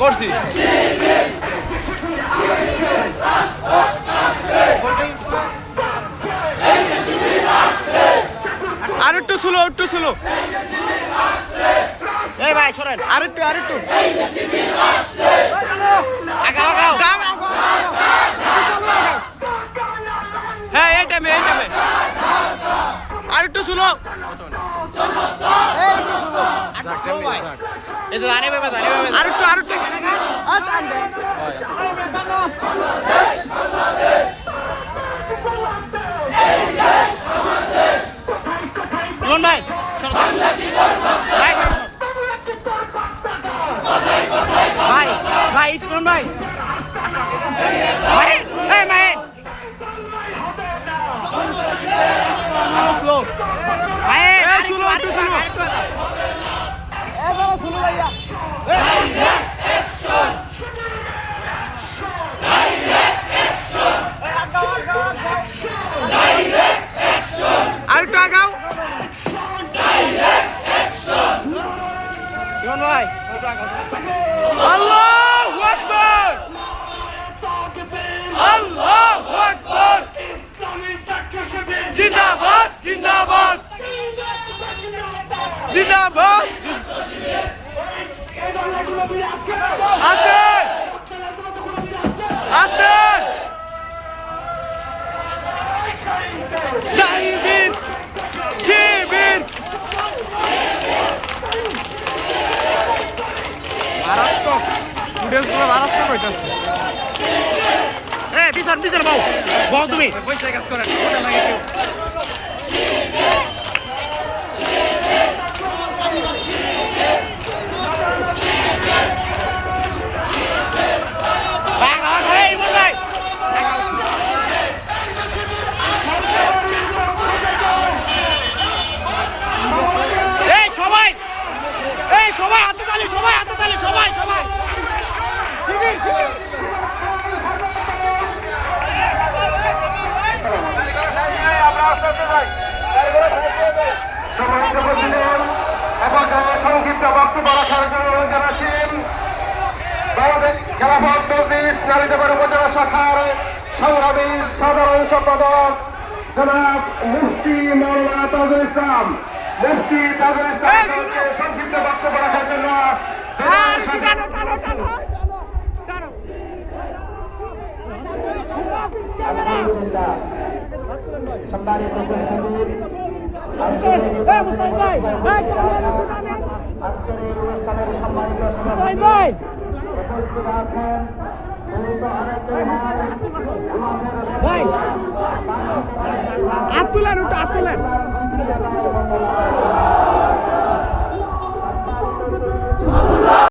করছি আর একটু স্লো এই ভাই সরেন আর একটু হ্যাঁ এই টাইমে আর একটু স্লো এই তো জানি ভাই আর একটু রুন ভাই ভাই রুন ভাই স্লো ভাই স্লো একটু স্লো আর একটু আগাও রুন ভাই আল্লাহু আকবার আল্লাহু আকবার জিন্দাবাদ আছে জাহিদিন জিবিন মারাত্মক ফুটেজগুলো মারাত্মক হইতেছে পিছন বউ তুমি পয়সা কাজ করেন সবাই হাতে তালি সবাই শিবির সংক্ষিপ্ত বক্তব্য রাখার জন্য অনুরোধ জানাচ্ছেন বাংলাদেশ খেলাফত মজলিস নারীদেবের উপজেলা শাখার সংগ্রামী সাধারণ সম্পাদক জনাব মুফতি মাওলানা তাজুল ইসলাম সংক্ষিপ্ত বক্তব্য রাখার জন্য সম্মানিত আজকের এই অনুষ্ঠানের সম্মানিত উপস্থিত আছেন আব্দুল্লাহ